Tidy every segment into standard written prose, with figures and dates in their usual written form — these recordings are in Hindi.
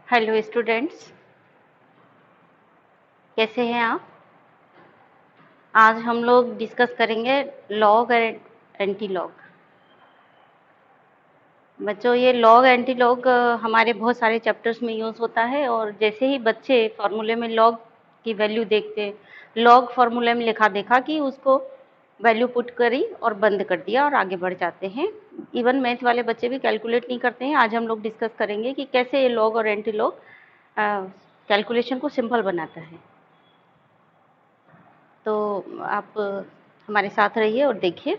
हेलो स्टूडेंट्स, कैसे हैं आप। आज हम लोग डिस्कस करेंगे लॉग और एंटी लॉग। बच्चों, ये लॉग एंटी लॉग हमारे बहुत सारे चैप्टर्स में यूज़ होता है। और जैसे ही बच्चे फार्मूले में लॉग की वैल्यू देखते हैं, लॉग फार्मूले में लिखा देखा कि उसको वैल्यू पुट करी और बंद कर दिया और आगे बढ़ जाते हैं। इवन मैथ वाले बच्चे भी कैलकुलेट नहीं करते हैं। आज हम लोग डिस्कस करेंगे कि कैसे ये लॉग और एंटी लॉग कैलकुलेशन को सिंपल बनाता है। तो आप हमारे साथ रहिए और देखिए।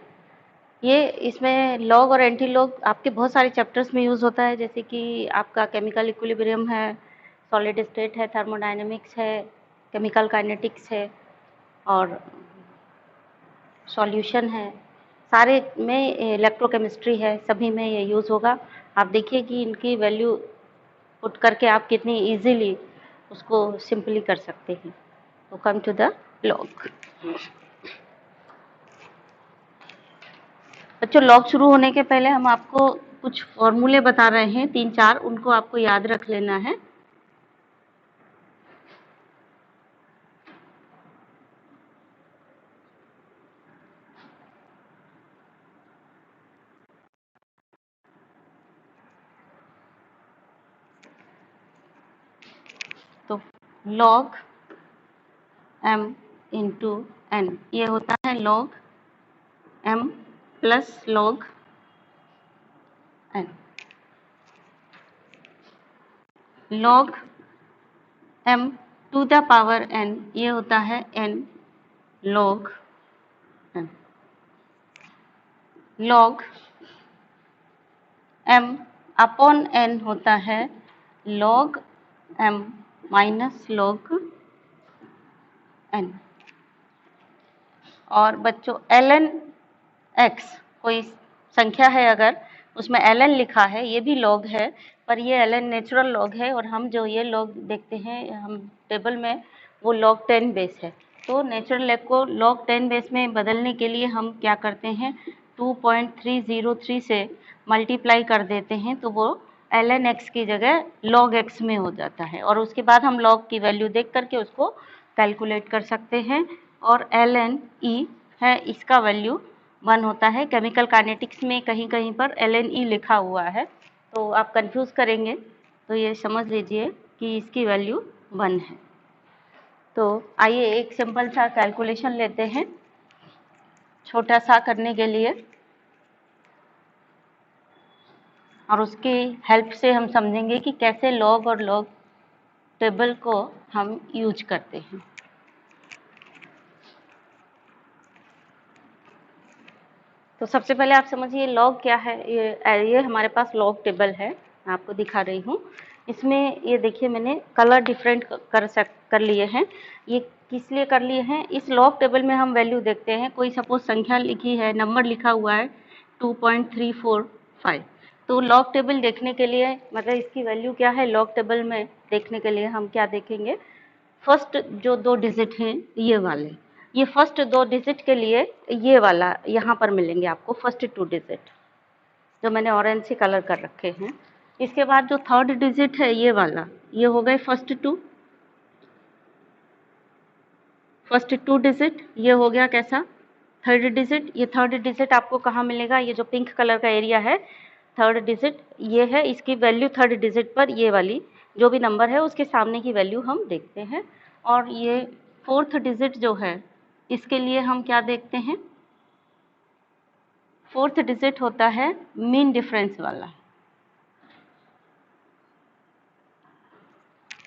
ये इसमें लॉग और एंटी लॉग आपके बहुत सारे चैप्टर्स में यूज़ होता है, जैसे कि आपका केमिकल इक्विलिब्रियम है, सॉलिड स्टेट है, थर्मोडायनेमिक्स है, केमिकल काइनेटिक्स है और सॉल्यूशन है। सारे में इलेक्ट्रोकेमिस्ट्री है, सभी में ये यूज़ होगा। आप देखिए कि इनकी वैल्यू पुट करके आप कितनी इजीली उसको सिंपली कर सकते हैं। तो कम टू द लॉग। बच्चों, लॉग शुरू होने के पहले हम आपको कुछ फॉर्मूले बता रहे हैं, 3-4, उनको आपको याद रख लेना है। तो log m इंटू n, ये होता है log m plus log n। log m to the power n, ये होता है n log n। log m upon n होता है log m minus log n। और बच्चों, ln x कोई संख्या है, अगर उसमें ln लिखा है, ये भी log है, पर ये ln नेचुरल log है। और हम जो ये log देखते हैं हम टेबल में, वो log 10 बेस है। तो नेचुरल log को log 10 बेस में बदलने के लिए हम क्या करते हैं, 2.303 से मल्टीप्लाई कर देते हैं, तो वो ln x की जगह log x में हो जाता है। और उसके बाद हम log की वैल्यू देख करके उसको कैलकुलेट कर सकते हैं। और ln e है, इसका वैल्यू 1 होता है। केमिकल काइनेटिक्स में कहीं कहीं पर ln e लिखा हुआ है, तो आप कंफ्यूज करेंगे, तो ये समझ लीजिए कि इसकी वैल्यू 1 है। तो आइए एक सिंपल सा कैलकुलेशन लेते हैं, छोटा सा करने के लिए, और उसकी हेल्प से हम समझेंगे कि कैसे लॉग और लॉग टेबल को हम यूज करते हैं। तो सबसे पहले आप समझिए लॉग क्या है। ये हमारे पास लॉग टेबल है, मैं आपको दिखा रही हूँ। इसमें ये देखिए, मैंने कलर डिफरेंट कर लिए हैं। ये किस लिए कर लिए हैं, इस लॉग टेबल में हम वैल्यू देखते हैं। कोई सपोज संख्या लिखी है, नंबर लिखा हुआ है 2.345। तो लॉग टेबल देखने के लिए, मतलब इसकी वैल्यू क्या है, लॉग टेबल में देखने के लिए हम क्या देखेंगे, फर्स्ट जो 2 डिजिट हैं ये वाले, ये फर्स्ट 2 डिजिट के लिए ये वाला यहाँ पर मिलेंगे आपको, फर्स्ट 2 डिजिट जो मैंने ऑरेंज से कलर कर रखे हैं। इसके बाद जो थर्ड डिजिट है ये वाला, ये हो गए फर्स्ट टू डिजिट, ये हो गया कैसा, थर्ड डिजिट। ये थर्ड डिजिट आपको कहाँ मिलेगा, ये जो पिंक कलर का एरिया है, थर्ड डिजिट ये है। इसकी वैल्यू थर्ड डिजिट पर ये वाली जो भी नंबर है उसके सामने की वैल्यू हम देखते हैं। और ये फोर्थ डिजिट जो है, इसके लिए हम क्या देखते हैं, फोर्थ डिजिट होता है मीन डिफरेंस वाला।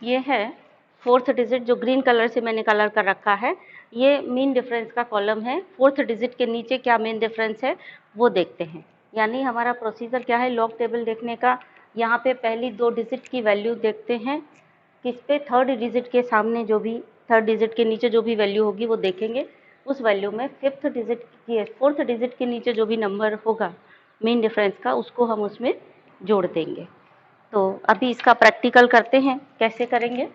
ये है फोर्थ डिजिट, जो ग्रीन कलर से मैंने कलर कर रखा है, ये मीन डिफरेंस का कॉलम है। फोर्थ डिजिट के नीचे क्या मीन डिफरेंस है वो देखते हैं। यानी हमारा प्रोसीजर क्या है लॉग टेबल देखने का, यहाँ पे पहली 2 डिजिट की वैल्यू देखते हैं, किस पे, थर्ड डिजिट के सामने जो भी, थर्ड डिजिट के नीचे जो भी वैल्यू होगी वो देखेंगे। उस वैल्यू में फिफ्थ डिजिट की, फोर्थ डिजिट के नीचे जो भी नंबर होगा मीन डिफरेंस का, उसको हम उसमें जोड़ देंगे। तो अभी इसका प्रैक्टिकल करते हैं, कैसे करेंगे।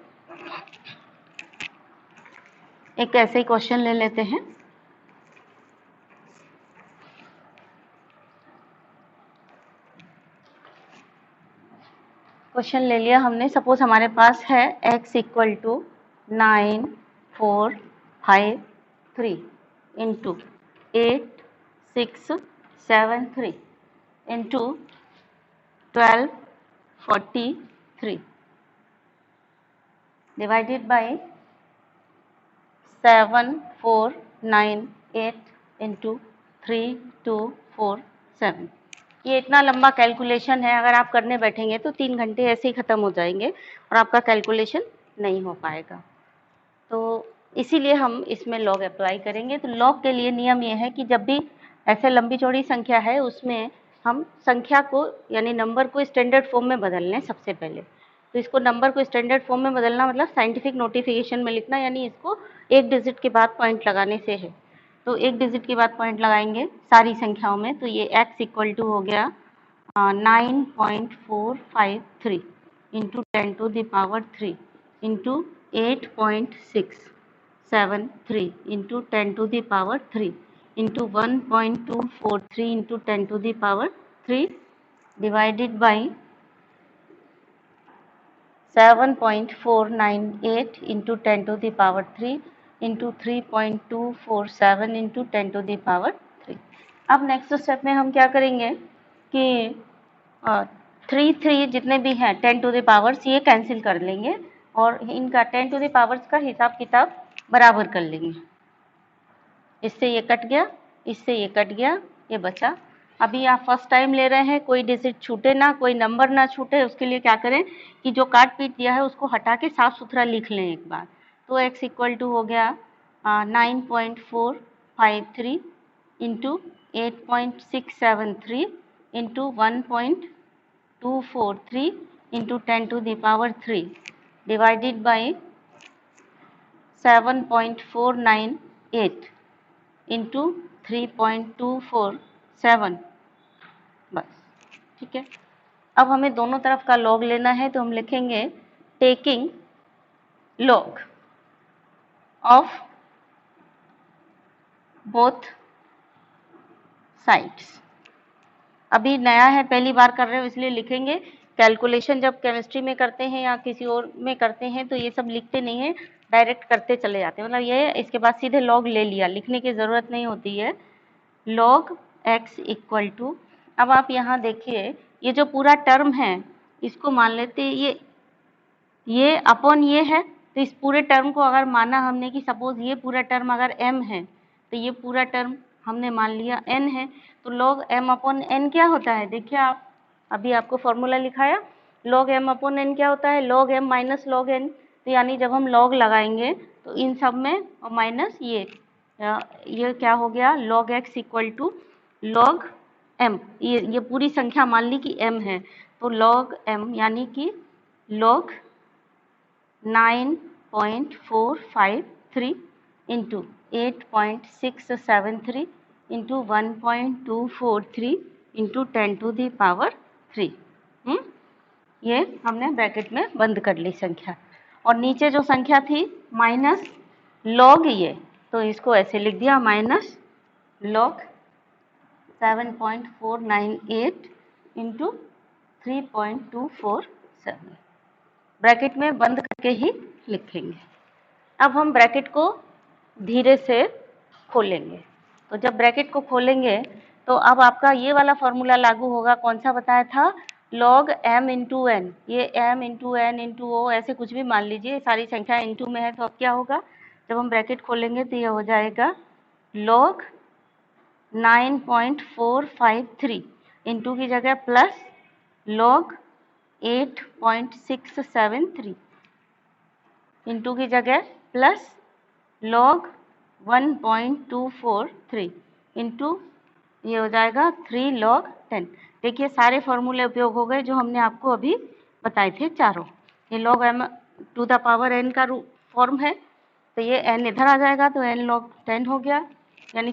एक ऐसे ही क्वेश्चन ले लेते हैं। क्वेश्चन ले लिया हमने। सपोज हमारे पास है x equal to 9 4 5 3 into 8 6 7 3 into 12 43 divided by 7 4 9 8 into 3 2 4 7। ये इतना लंबा कैलकुलेशन है, अगर आप करने बैठेंगे तो 3 घंटे ऐसे ही ख़त्म हो जाएंगे और आपका कैलकुलेशन नहीं हो पाएगा। तो इसीलिए हम इसमें लॉग अप्लाई करेंगे। तो लॉग के लिए नियम ये है कि जब भी ऐसे लंबी चौड़ी संख्या है उसमें हम संख्या को यानी नंबर को स्टैंडर्ड फॉर्म में बदल लें सबसे पहले। तो इसको नंबर को स्टैंडर्ड फॉर्म में बदलना मतलब साइंटिफिक नोटिफिकेशन में लिखना, यानी इसको एक डिजिट के बाद पॉइंट लगाने से है। तो एक डिजिट के बाद पॉइंट लगाएंगे सारी संख्याओं में। तो ये x इक्वल टू हो गया 9.453 into 10 to the power 3 into 8.673 into 10 to the power 3 into 1.243 into 10 to the power 3 divided by 7.498 into 10 to the power 3 into 3.247 into 10 to the power 3। अब नेक्स्ट स्टेप में हम क्या करेंगे कि 3 जितने भी हैं 10 टू द पावर्स ये कैंसिल कर लेंगे और इनका 10 टू द पावर्स का हिसाब किताब बराबर कर लेंगे। इससे ये कट गया, इससे ये कट गया, ये बचा। अभी आप फर्स्ट टाइम ले रहे हैं, कोई डिजिट छूटे ना, कोई नंबर ना छूटे, उसके लिए क्या करें कि जो काट पीट दिया है उसको हटा के साफ सुथरा लिख लें एक बार। तो x इक्वल टू हो गया 9.453 into 8.673 into 1.243 into 10 to the power 3 divided by 7.498 into 3.247। बस ठीक है। अब हमें दोनों तरफ का लॉग लेना है, तो हम लिखेंगे taking log of both sides. अभी नया है, पहली बार कर रहे हो इसलिए लिखेंगे। कैलकुलेशन जब केमिस्ट्री में करते हैं या किसी और में करते हैं तो ये सब लिखते नहीं है, डायरेक्ट करते चले जाते हैं। मतलब ये इसके बाद सीधे लॉग ले लिया, लिखने की ज़रूरत नहीं होती है। लॉग x इक्वल टू, अब आप यहाँ देखिए ये जो पूरा टर्म है इसको मान लेते हैं ये अपॉन ये है। तो इस पूरे टर्म को अगर माना हमने कि सपोज ये पूरा टर्म अगर m है तो ये पूरा टर्म हमने मान लिया n है। तो log m अपॉन n क्या होता है, देखिए आप अभी आपको फॉर्मूला लिखाया, log m अपॉन n क्या होता है, log m minus log n। तो यानी जब हम log लगाएंगे तो इन सब में और माइनस ये क्या हो गया, log x equal to log m। ये पूरी संख्या मान ली कि m है, तो log m यानी कि log 9.453 into 8.673 into 1.243 into 10 to the power 3। ये हमने ब्रैकेट में बंद कर ली संख्या। और नीचे जो संख्या थी माइनस लॉग ये, तो इसको ऐसे लिख दिया माइनस लॉग 7.498 इंटू 3.247, ब्रैकेट में बंद करके ही लिखेंगे। अब हम ब्रैकेट को धीरे से खोलेंगे। तो जब ब्रैकेट को खोलेंगे तो अब आपका ये वाला फॉर्मूला लागू होगा। कौन सा बताया था, log m इंटू एन। ये m into N into O ऐसे कुछ भी मान लीजिए, सारी संख्या इंटू में है। तो अब क्या होगा, जब हम ब्रैकेट खोलेंगे तो ये हो जाएगा log 9.453 इंटू की जगह प्लस log 8.673 इंटू की जगह प्लस log 1.243 इंटू ये हो जाएगा 3 log 10। देखिए सारे फॉर्मूले उपयोग हो गए जो हमने आपको अभी बताए थे चारों। ये log m to the power n का फॉर्म है, तो ये n इधर आ जाएगा तो n log 10 हो गया, यानी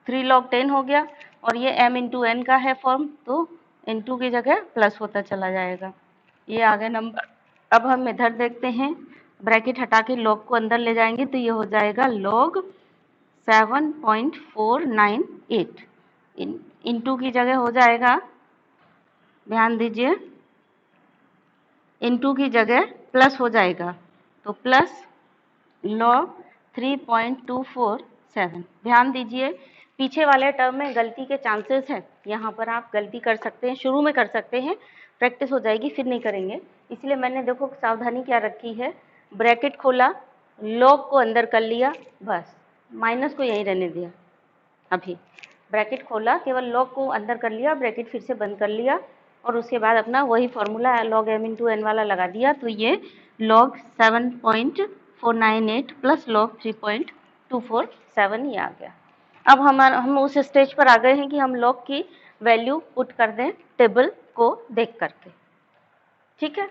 3 log 10 हो गया। और ये m इंटू n का है फॉर्म, तो n2 की जगह प्लस होता चला जाएगा। ये आ गए नंबर। अब हम इधर देखते हैं, ब्रैकेट हटा के log को अंदर ले जाएंगे तो ये हो जाएगा log 7.498 इंटू की जगह हो जाएगा, ध्यान दीजिए इनटू की जगह प्लस हो जाएगा, तो प्लस log 3.247। ध्यान दीजिए पीछे वाले टर्म में गलती के चांसेस हैं, यहाँ पर आप गलती कर सकते हैं, शुरू में कर सकते हैं, प्रैक्टिस हो जाएगी फिर नहीं करेंगे। इसलिए मैंने देखो सावधानी क्या रखी है, ब्रैकेट खोला, log को अंदर कर लिया, बस माइनस को यहीं रहने दिया। अभी ब्रैकेट खोला, केवल log को अंदर कर लिया, ब्रैकेट फिर से बंद कर लिया और उसके बाद अपना वही formula log m into n वाला लगा दिया, तो ये log 7.498 प्लस log 3.247 ये आ गया। अब हम उस स्टेज पर आ गए हैं कि हम log की वैल्यू पुट कर दें टेबल को देख करके, ठीक है।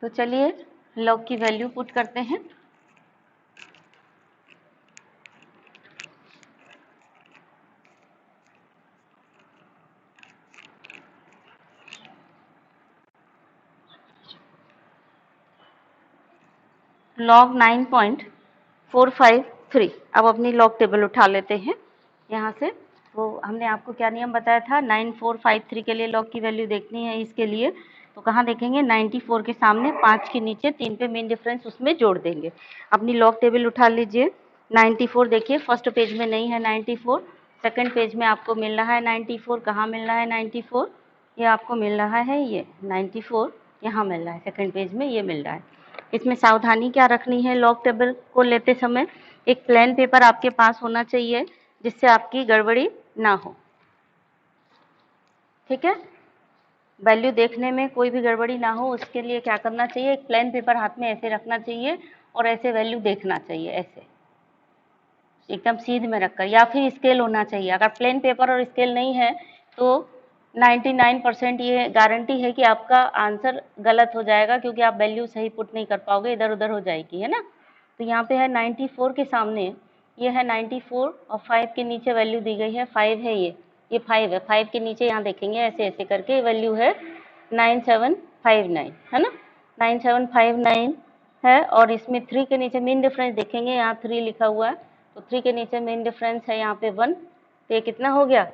तो चलिए log की वैल्यू पुट करते हैं। log 9.453। अब अपनी log टेबल उठा लेते हैं यहाँ से। तो हमने आपको क्या नियम बताया था, 9453 के लिए log की वैल्यू देखनी है, इसके लिए तो कहाँ देखेंगे, 94 के सामने 5 के नीचे 3 पे मेन डिफरेंस उसमें जोड़ देंगे। अपनी log टेबल उठा लीजिए। 94 देखिए फर्स्ट पेज में नहीं है 94, सेकंड पेज में आपको मिल रहा है 94। कहाँ मिल रहा है 94, ये आपको मिल रहा है, ये 94 यहाँ मिल रहा है, सेकंड पेज में ये मिल रहा है। इसमें सावधानी क्या रखनी है, log टेबल को लेते समय एक प्लेन पेपर आपके पास होना चाहिए जिससे आपकी गड़बड़ी ना हो, ठीक है। वैल्यू देखने में कोई भी गड़बड़ी ना हो, उसके लिए क्या करना चाहिए, एक प्लेन पेपर हाथ में ऐसे रखना चाहिए और ऐसे वैल्यू देखना चाहिए, ऐसे एकदम सीध में रखकर, या फिर स्केल होना चाहिए। अगर प्लेन पेपर और स्केल नहीं है तो 99% ये गारंटी है कि आपका आंसर गलत हो जाएगा, क्योंकि आप वैल्यू सही पुट नहीं कर पाओगे, इधर उधर हो जाएगी, है ना। तो यहाँ पे है 94 के सामने, ये है 94 और 5 के नीचे वैल्यू दी गई है, 5 है, ये 5 है, 5 के नीचे यहाँ देखेंगे ऐसे ऐसे करके वैल्यू है 9759, है ना, 9759 है। और इसमें 3 के नीचे मेन डिफरेंस देखेंगे, यहाँ 3 लिखा हुआ है, तो 3 के नीचे मेन डिफरेंस है यहाँ पे 1, तो ये कितना हो गया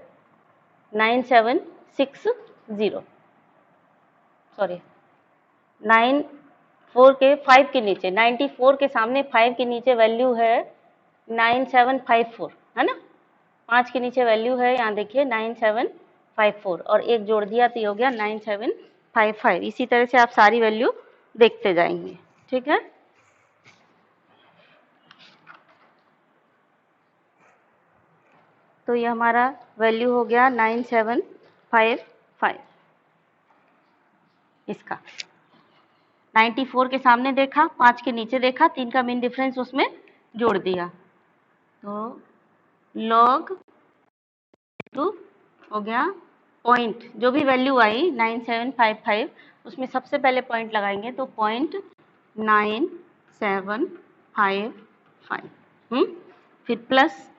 9760, सॉरी 94 के 5 के नीचे, 94 के सामने 5 के नीचे वैल्यू है 9754, है ना। 5 के नीचे वैल्यू है, यहाँ देखिए 9754 और एक जोड़ दिया तो ये हो गया 9755। इसी तरह से आप सारी वैल्यू देखते जाएंगे, ठीक है। तो ये हमारा वैल्यू हो गया 9755 इसका। 94 के सामने देखा, 5 के नीचे देखा, 3 का मेन डिफरेंस उसमें जोड़ दिया, तो log 2 हो गया पॉइंट, जो भी वैल्यू आई 9755 उसमें सबसे पहले पॉइंट लगाएंगे, तो 0.9755, फिर प्लस,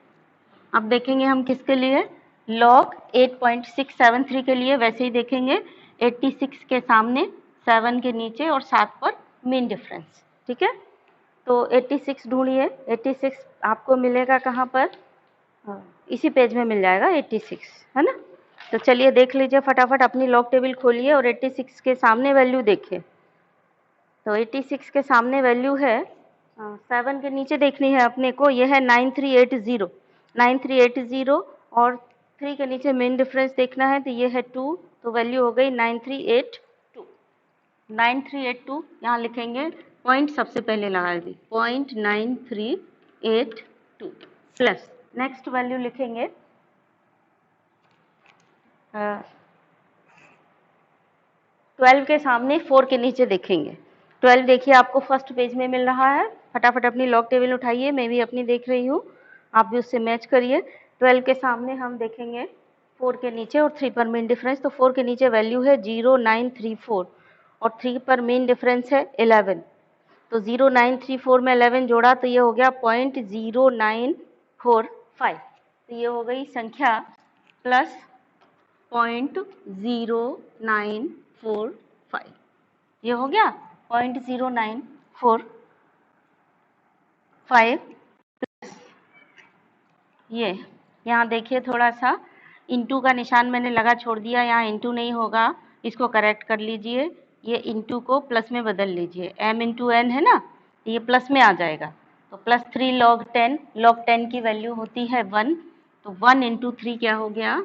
अब देखेंगे हम किसके लिए, log 8.673 के लिए वैसे ही देखेंगे, 86 के सामने 7 के नीचे और 7 पर मेन डिफरेंस, ठीक है। तो 86 ढूंढिए, 86 आपको मिलेगा कहाँ पर, इसी पेज में मिल जाएगा 86, है ना। तो चलिए देख लीजिए फटाफट, अपनी log टेबल खोलिए और 86 के सामने वैल्यू देखिए। तो 86 के सामने वैल्यू है 7 के नीचे देखनी है अपने को, ये है 9380 और 3 के नीचे मेन डिफरेंस देखना है, तो ये है 2, तो वैल्यू हो गई 9382 यहाँ लिखेंगे, पॉइंट सबसे पहले लगा दी, 0.9382 प्लस नेक्स्ट वैल्यू लिखेंगे 12 के सामने 4 के नीचे देखेंगे। 12 देखिए आपको फर्स्ट पेज में मिल रहा है, फटाफट अपनी log टेबल उठाइए, मैं भी अपनी देख रही हूँ, आप भी उससे मैच करिए। 12 के सामने हम देखेंगे 4 के नीचे और 3 पर मेन डिफरेंस, तो 4 के नीचे वैल्यू है 0934 और 3 पर मेन डिफरेंस है 11, तो 0934 में 11 जोड़ा तो ये हो गया 0.0945, तो ये हो गई संख्या प्लस 0.0945, ये हो गया 0.0945 प्लस ये, यहाँ देखिए थोड़ा सा इंटू का निशान मैंने लगा छोड़ दिया, यहाँ इंटू नहीं होगा, इसको करेक्ट कर लीजिए, ये इंटू को प्लस में बदल लीजिए, m इंटू n है ना, ये प्लस में आ जाएगा, तो प्लस 3 log 10 की वैल्यू होती है 1, तो 1 इंटू 3 क्या हो गया,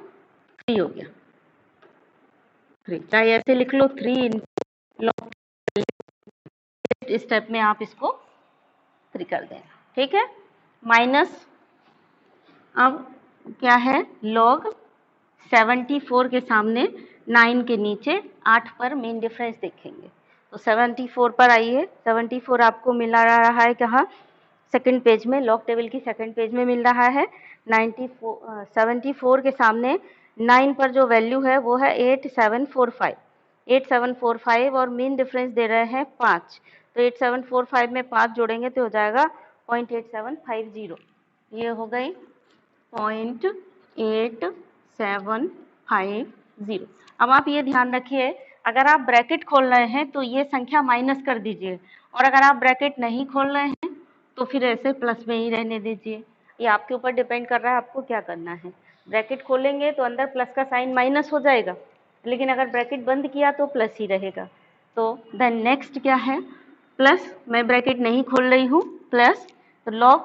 3 हो गया, 3, चाहे ऐसे लिख लो 3 इंटू log, स्टेप में आप इसको 3 कर देना, ठीक है। माइनस अब क्या है, log 74 के सामने 9 के नीचे 8 पर मेन डिफरेंस देखेंगे, तो 74 पर आइए, 74 आपको मिला रहा है कहाँ, सेकंड पेज में, लॉग टेबल की सेकंड पेज में मिल रहा है। 74 के सामने 9 पर जो वैल्यू है वो है 8745 और मेन डिफरेंस दे रहे हैं 5, तो 8745 में 5 जोड़ेंगे तो हो जाएगा 0.8750, ये हो गई 0.8750। अब आप ये ध्यान रखिए, अगर आप ब्रैकेट खोल रहे हैं तो ये संख्या माइनस कर दीजिए, और अगर आप ब्रैकेट नहीं खोल रहे हैं तो फिर ऐसे प्लस में ही रहने दीजिए, ये आपके ऊपर डिपेंड कर रहा है आपको क्या करना है। ब्रैकेट खोलेंगे तो अंदर प्लस का साइन माइनस हो जाएगा, लेकिन अगर ब्रैकेट बंद किया तो प्लस ही रहेगा। तो देन नेक्स्ट क्या है, प्लस, मैं ब्रैकेट नहीं खोल रही हूँ, प्लस, तो लॉग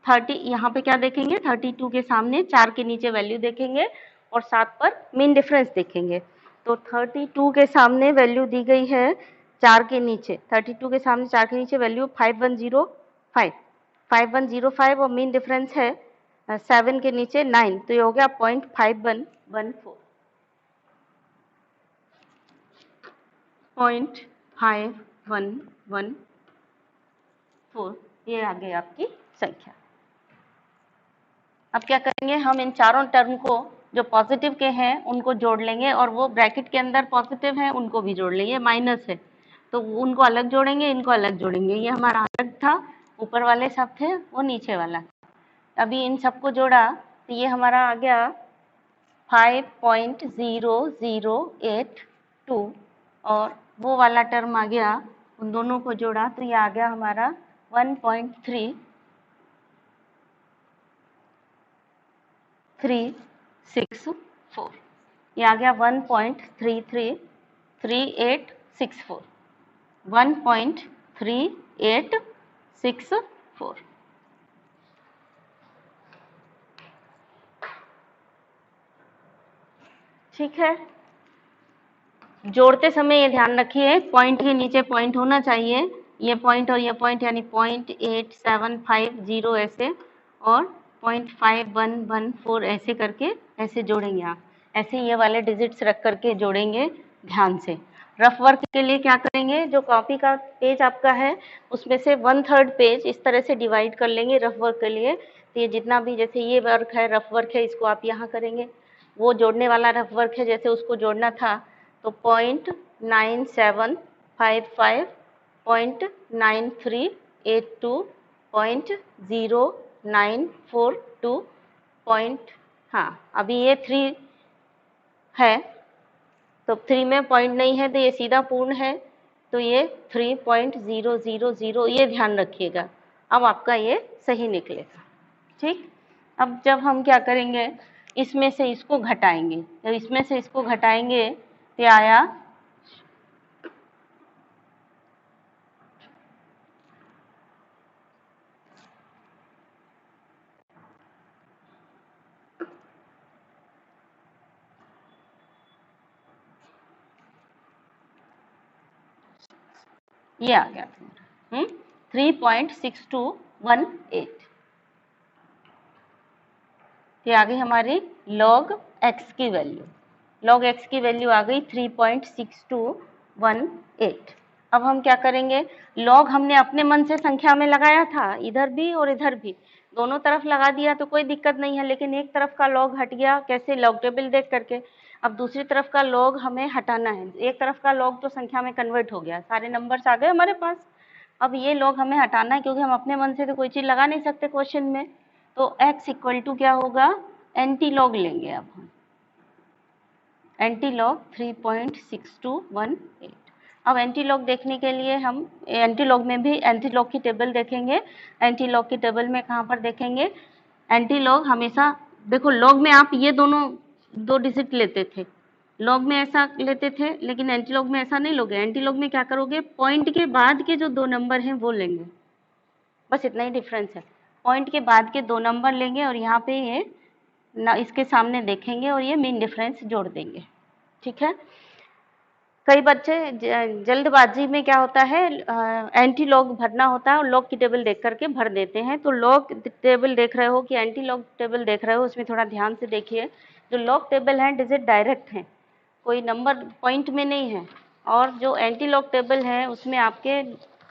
30 यहाँ पे क्या देखेंगे, 32 के सामने 4 के नीचे वैल्यू देखेंगे और 7 पर मेन डिफरेंस देखेंगे, तो 32 के सामने वैल्यू दी गई है 4 के नीचे, 32 के सामने 4 के नीचे वैल्यू 5105 और मेन डिफरेंस है 7 के नीचे 9, तो ये हो गया 0.5114, 0.5114, ये आ गई आपकी संख्या। अब क्या करेंगे, हम इन चारों टर्म को जो पॉजिटिव के हैं उनको जोड़ लेंगे, और वो ब्रैकेट के अंदर पॉजिटिव हैं उनको भी जोड़ लेंगे, माइनस है तो उनको अलग जोड़ेंगे, इनको अलग जोड़ेंगे, ये हमारा अलग था, ऊपर वाले सब थे वो नीचे वाला। अभी इन सबको जोड़ा तो ये हमारा आ गया 5.0082, और वो वाला टर्म आ गया, उन दोनों को जोड़ा तो ये आ गया हमारा 1.3364, ये आ गया 1.333864, 1.3864। ठीक है, जोड़ते समय ये ध्यान रखिए पॉइंट के नीचे पॉइंट होना चाहिए, ये पॉइंट और ये पॉइंट, यानी 0.8750 ऐसे और 0.5114 ऐसे करके ऐसे जोड़ेंगे आप, ऐसे ये वाले डिजिट्स रख करके जोड़ेंगे ध्यान से। रफ वर्क के लिए क्या करेंगे, जो कॉपी का पेज आपका है उसमें से 1/3 पेज इस तरह से डिवाइड कर लेंगे रफ वर्क के लिए, तो ये जितना भी, जैसे ये वर्क है रफ वर्क है, इसको आप यहाँ करेंगे, वो जोड़ने वाला रफ वर्क है जैसे उसको जोड़ना था, तो 0.9755, 0.9382, 0.0942, हाँ अभी ये 3 है, तो 3 में पॉइंट नहीं है तो ये सीधा पूर्ण है, तो ये 3.000, ये ध्यान रखिएगा, अब आपका ये सही निकलेगा। ठीक, अब जब हम क्या करेंगे, इसमें से इसको घटाएंगे, जब इसमें से इसको घटाएंगे तो आया ये आ गया 3.6218, ये आ गई हमारी log x की वैल्यू, log x की वैल्यू आ गई 3.6218। अब हम क्या करेंगे, log हमने अपने मन से संख्या में लगाया था, इधर भी और इधर भी दोनों तरफ लगा दिया तो कोई दिक्कत नहीं है, लेकिन एक तरफ का log हट गया, कैसे, log टेबल देख करके। अब दूसरी तरफ का log हमें हटाना है, एक तरफ का log तो संख्या में कन्वर्ट हो गया, सारे नंबर्स आ गए हमारे पास, अब ये log हमें हटाना है, क्योंकि हम अपने मन से तो कोई चीज़ लगा नहीं सकते क्वेश्चन में, तो x इक्वल टू क्या होगा, एंटी लॉग लेंगे, अब हम एंटी लॉग 3.6218। अब एंटी लॉग देखने के लिए हम एंटी लॉग में भी एंटी लॉग की टेबल देखेंगे, एंटी लॉग की टेबल में कहाँ पर देखेंगे, एंटी लॉग हमेशा देखो, लॉग में आप ये दोनों 2 डिजिट लेते थे, लॉग में ऐसा लेते थे, लेकिन एंटी लॉग में ऐसा नहीं लोगे। एंटी लॉग में क्या करोगे, पॉइंट के बाद के जो 2 नंबर हैं वो लेंगे, बस इतना ही डिफरेंस है। पॉइंट के बाद के 2 नंबर लेंगे और यहाँ पे ये ना इसके सामने देखेंगे और ये मीन डिफरेंस जोड़ देंगे, ठीक है। कई बच्चे जल्दबाजी में क्या होता है, एंटी लॉग भरना होता है और लॉग की टेबल देख करके भर देते हैं। तो लॉग टेबल देख रहे हो कि एंटी लॉग टेबल देख रहे हो, उसमें थोड़ा ध्यान से देखिए। जो लॉग टेबल है डिजिट डायरेक्ट है, कोई नंबर पॉइंट में नहीं है, और जो एंटी लॉग टेबल है उसमें आपके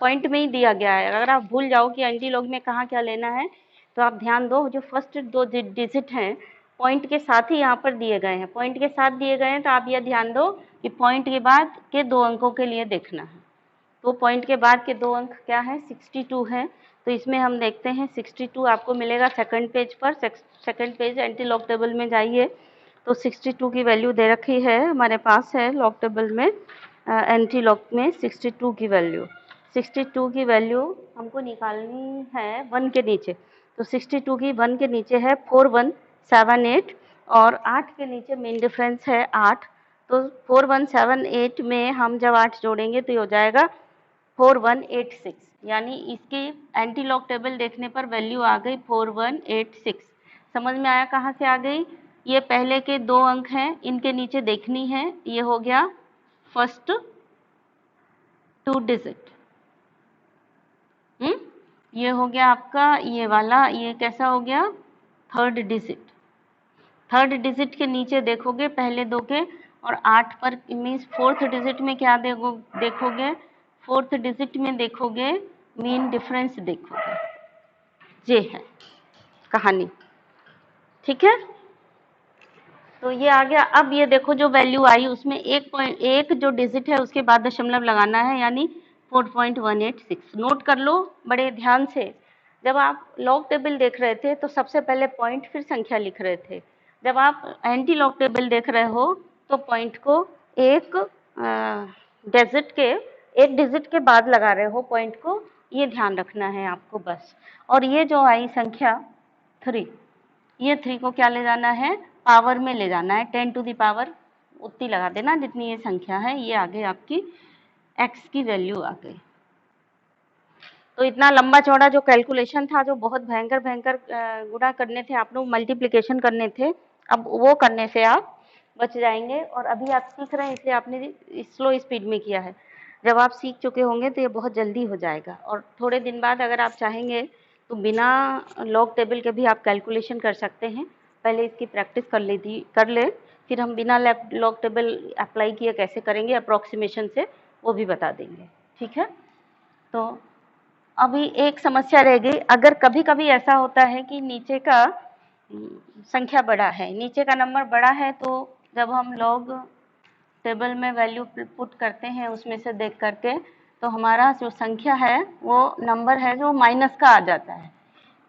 पॉइंट में ही दिया गया है। अगर आप भूल जाओ कि एंटी लॉग में कहाँ क्या लेना है, तो आप ध्यान दो, जो फर्स्ट 2 डिजिट हैं पॉइंट के साथ ही यहाँ पर दिए गए हैं, पॉइंट के साथ दिए गए हैं, तो आप यह ध्यान दो कि पॉइंट के बाद के 2 अंकों के लिए देखना है। तो पॉइंट के बाद के 2 अंक क्या है, 62 है। तो इसमें हम देखते हैं 62 आपको मिलेगा सेकंड पेज पर। Second page anti log table में जाइए, तो 62 की वैल्यू दे रखी है हमारे पास है लॉग टेबल में, एंटी लॉग में 62 की वैल्यू। 62 की वैल्यू हमको निकालनी है 1 के नीचे, तो 62 की 1 के नीचे है 4178 और 8 के नीचे मेन डिफरेंस है 8। तो 4178 में हम जब 8 जोड़ेंगे तो ये हो जाएगा 4186, यानी इसकी एंटी लॉग टेबल देखने पर वैल्यू आ गई 4186। समझ में आया कहाँ से आ गई? ये पहले के 2 अंक हैं, इनके नीचे देखनी है। ये हो गया फर्स्ट 2 डिजिट, ये हो गया आपका ये वाला, ये कैसा हो गया, थर्ड डिजिट। थर्ड डिजिट के नीचे देखोगे पहले 2 के, और 8 पर मीन्स फोर्थ डिजिट में क्या देखोगे, फोर्थ डिजिट में देखोगे मीन डिफरेंस देखोगे। ये है कहानी, ठीक है। तो ये आ गया। अब ये देखो जो वैल्यू आई उसमें 1 जो डिजिट है उसके बाद दशमलव लगाना है, यानी 4.186। नोट कर लो बड़े ध्यान से। जब आप लॉग टेबल देख रहे थे तो सबसे पहले पॉइंट फिर संख्या लिख रहे थे। जब आप एंटी लॉग टेबल देख रहे हो तो पॉइंट को एक डिजिट के बाद लगा रहे हो पॉइंट को, ये ध्यान रखना है आपको बस। और ये जो आई संख्या 3, ये 3 को क्या ले जाना है, पावर में ले जाना है। 10 टू द पावर उतनी लगा देना जितनी ये संख्या है। ये आ गई आपकी x की वैल्यू आ गई। तो इतना लंबा चौड़ा जो कैलकुलेशन था, जो बहुत भयंकर गुणा करने थे आप लोग, मल्टीप्लिकेशन करने थे, अब वो करने से आप बच जाएंगे। और अभी आप सीख रहे हैं इसलिए आपने स्लो स्पीड में किया है। जब आप सीख चुके होंगे तो ये बहुत जल्दी हो जाएगा। और थोड़े दिन बाद अगर आप चाहेंगे तो बिना लॉग टेबल के भी आप कैलकुलेशन कर सकते हैं। पहले इसकी प्रैक्टिस कर ले, फिर हम बिना लॉग टेबल अप्लाई किए कैसे करेंगे अप्रॉक्सीमेशन से, वो भी बता देंगे, ठीक है। तो अभी एक समस्या रह गई, अगर कभी कभी ऐसा होता है कि नीचे का संख्या बड़ा है, नीचे का नंबर बड़ा है, तो जब हम लॉग टेबल में वैल्यू पुट करते हैं उसमें से देख करके, तो हमारा जो संख्या है वो नंबर है जो माइनस का आ जाता है।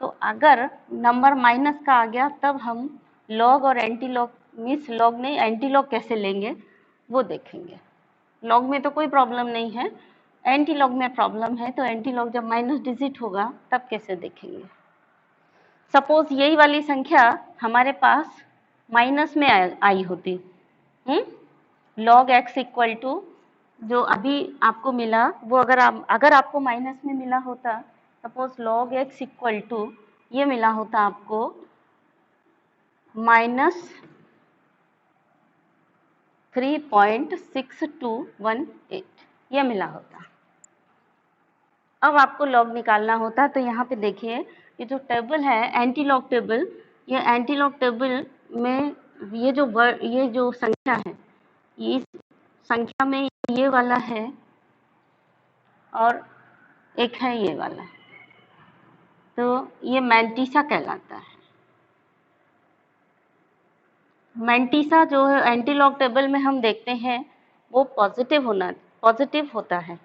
तो अगर नंबर माइनस का आ गया तब हम लॉग और एंटी लॉग, मीन्स लॉग नहीं एंटी लॉग कैसे लेंगे वो देखेंगे। लॉग में तो कोई प्रॉब्लम नहीं है, एंटी लॉग में प्रॉब्लम है। तो एंटी लॉग जब माइनस डिजिट होगा तब कैसे देखेंगे। सपोज यही वाली संख्या हमारे पास माइनस में आई होती, लॉग एक्स इक्वल टू जो अभी आपको मिला वो, अगर आपको माइनस में मिला होता, suppose log x equal to ये मिला होता आपको -3.6218, ये मिला होता। अब आपको लॉग निकालना होता। तो यहाँ पे देखिए ये जो टेबल है एंटी लॉग टेबल, ये एंटी लॉग टेबल में ये जो संख्या है, इस संख्या में ये वाला है और एक है ये वाला, तो ये मैंटीसा कहलाता है। मैंटीसा जो है एंटी लॉग टेबल में हम देखते हैं वो पॉजिटिव होता है।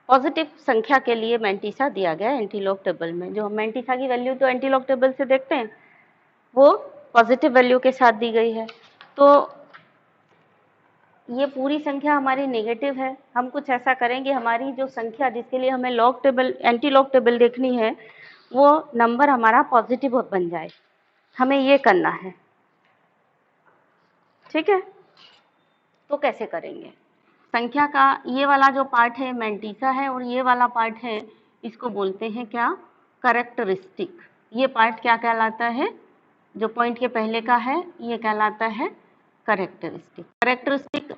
पॉजिटिव संख्या के लिए मैंटीसा दिया गया एंटी लॉग टेबल में। जो मैंटीसा की वैल्यू तो एंटी लॉग टेबल से देखते हैं वो पॉजिटिव वैल्यू के साथ दी गई है। तो ये पूरी संख्या हमारी नेगेटिव है। हम कुछ ऐसा करेंगे, हमारी जो संख्या जिसके लिए हमें log table anti log table देखनी है वो नंबर हमारा पॉजिटिव बन जाए, हमें ये करना है, ठीक है। तो कैसे करेंगे? संख्या का ये वाला जो पार्ट है मैंटीसा है और ये वाला पार्ट है इसको बोलते हैं क्या? कैरेक्टरिस्टिक। ये पार्ट क्या कहलाता है? जो पॉइंट के पहले का है ये कहलाता है कैरेक्टरिस्टिक। कैरेक्टरिस्टिक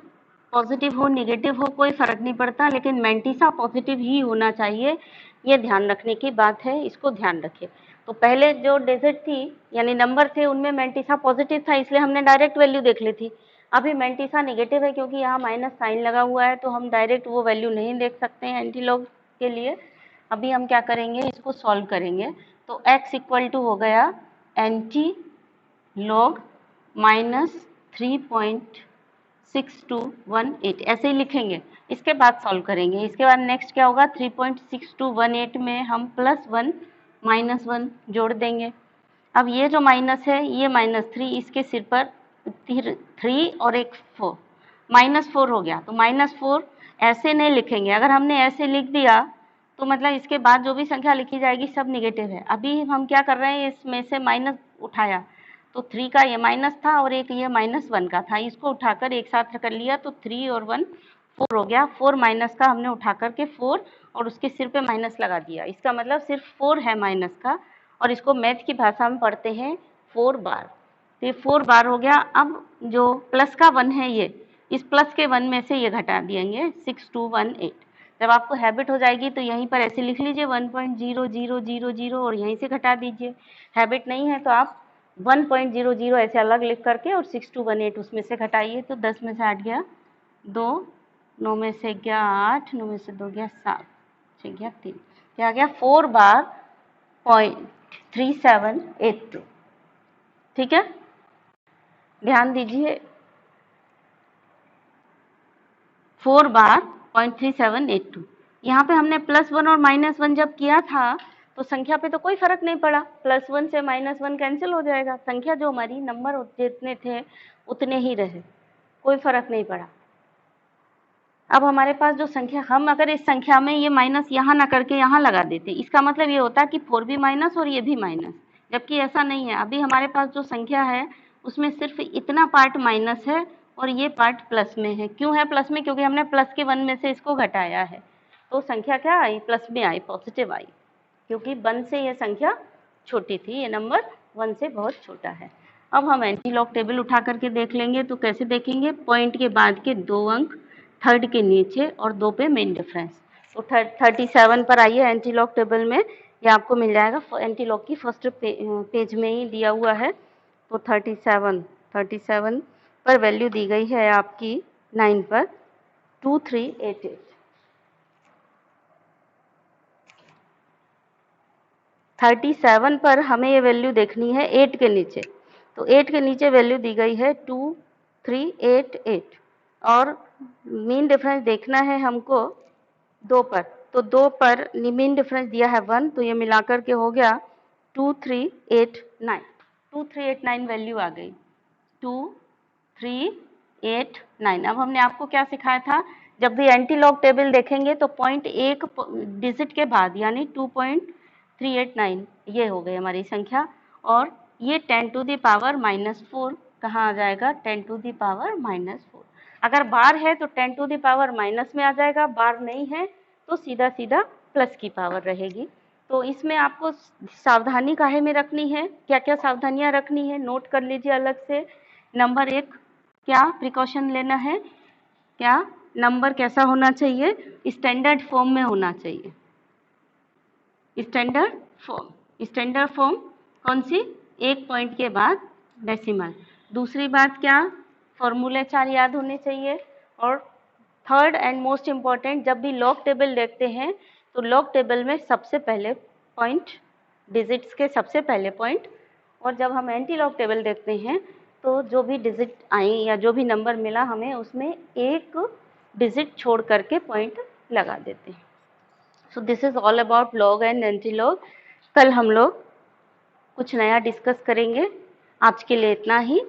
पॉजिटिव हो नेगेटिव हो कोई फर्क नहीं पड़ता, लेकिन मैंटीसा पॉजिटिव ही होना चाहिए, ये ध्यान रखने की बात है, इसको ध्यान रखिए। तो पहले जो डिजिट थी यानी नंबर थे उनमें मैंटीसा पॉजिटिव था इसलिए हमने डायरेक्ट वैल्यू देख ली थी। अभी मैंटीसा नेगेटिव है क्योंकि यहाँ माइनस साइन लगा हुआ है तो हम डायरेक्ट वो वैल्यू नहीं देख सकते हैं एंटीलॉग के लिए। अभी हम क्या करेंगे, इसको सॉल्व करेंगे। तो x इक्वल टू हो गया एंटी लॉग -3.6218, ऐसे ही लिखेंगे। इसके बाद सॉल्व करेंगे। इसके बाद नेक्स्ट क्या होगा, 3.6218 में हम +1 -1 जोड़ देंगे। अब ये जो माइनस है ये -3, इसके सिर पर 3 और एक 4, -4 हो गया। तो -4 ऐसे नहीं लिखेंगे, अगर हमने ऐसे लिख दिया तो मतलब इसके बाद जो भी संख्या लिखी जाएगी सब निगेटिव है। अभी हम क्या कर रहे हैं, इसमें से माइनस उठाया तो 3 का ये माइनस था और एक ये -1 का था, इसको उठाकर एक साथ कर लिया तो 3 और 1 4 हो गया। 4 माइनस का हमने उठा करके 4 और उसके सिर पे माइनस लगा दिया, इसका मतलब सिर्फ 4 है माइनस का, और इसको मैथ की भाषा में पढ़ते हैं 4 बार। तो ये 4 बार हो गया। अब जो प्लस का 1 है ये, इस प्लस के 1 में से ये घटा देंगे 6218। जब आपको हैबिट हो जाएगी तो यहीं पर ऐसे लिख लीजिए 1.0000 और यहीं से घटा दीजिए। हैबिट नहीं है तो आप 1.00 ऐसे अलग लिख करके और 6218 उसमें से घटाइए। तो 10 में से 8 गया 2, 9 में से गया 8, 9 में से 2 गया 7, 6 गया 3, क्या गया 4 बार 0.3782। ठीक है, ध्यान दीजिए 4 बार 0.3782। यहाँ पे हमने +1 और -1 जब किया था तो संख्या पे तो कोई फर्क नहीं पड़ा, +1 से -1 कैंसिल हो जाएगा, संख्या जो हमारी नंबर जितने थे उतने ही रहे, कोई फर्क नहीं पड़ा। अब हमारे पास जो संख्या, हम अगर इस संख्या में ये माइनस यहाँ ना करके यहाँ लगा देते, इसका मतलब ये होता कि 4 भी माइनस और ये भी माइनस, जबकि ऐसा नहीं है। अभी हमारे पास जो संख्या है उसमें सिर्फ इतना पार्ट माइनस है और ये पार्ट प्लस में है। क्यों है प्लस में? क्योंकि हमने प्लस के 1 में से इसको घटाया है, तो संख्या क्या आई, प्लस में आई, पॉजिटिव आई, क्योंकि 1 से ये संख्या छोटी थी, ये नंबर 1 से बहुत छोटा है। अब हम एंटीलॉग टेबल उठा करके देख लेंगे। तो कैसे देखेंगे, पॉइंट के बाद के 2 अंक थर्ड के नीचे और 2 पे मेन डिफरेंस। तो 37 पर आइए एंटीलॉग टेबल में, ये आपको मिल जाएगा एंटीलॉग की फर्स्ट पेज में ही दिया हुआ है। तो 37 पर वैल्यू दी गई है आपकी 9 पर 2388। 37 पर हमें ये वैल्यू देखनी है 8 के नीचे, तो 8 के नीचे वैल्यू दी गई है 2388 और मीन डिफरेंस देखना है हमको 2 पर, तो 2 पर मीन डिफरेंस दिया है 1, तो ये मिलाकर के हो गया 2389। 2389 वैल्यू आ गई 2389। अब हमने आपको क्या सिखाया था, जब भी एंटीलॉग टेबल देखेंगे तो पॉइंट एक डिजिट के बाद यानी 2.389 ये हो गई हमारी संख्या, और ये 10 टू द पावर -4 कहाँ आ जाएगा, 10 टू द पावर -4। अगर बार है तो 10 टू द पावर माइनस में आ जाएगा, बार नहीं है तो सीधा सीधा प्लस की पावर रहेगी। तो इसमें आपको सावधानी काहे में रखनी है, क्या क्या सावधानियां रखनी है, नोट कर लीजिए अलग से। नंबर 1, क्या प्रिकॉशन लेना है, क्या नंबर कैसा होना चाहिए, स्टैंडर्ड फॉर्म में होना चाहिए। स्टैंडर्ड फॉर्म कौन सी, एक पॉइंट के बाद डेसिमल। दूसरी बात क्या, फॉर्मूले 4 याद होने चाहिए। और थर्ड एंड मोस्ट इम्पॉर्टेंट, जब भी लॉग टेबल देखते हैं तो लॉग टेबल में सबसे पहले पॉइंट, डिजिट्स के सबसे पहले पॉइंट, और जब हम एंटी लॉग टेबल देखते हैं तो जो भी डिजिट आई या जो भी नंबर मिला हमें उसमें एक डिजिट छोड़ करके पॉइंट लगा देते हैं। So this is all about log and anti log. कल हम लोग कुछ नया डिस्कस करेंगे। आज के लिए इतना ही।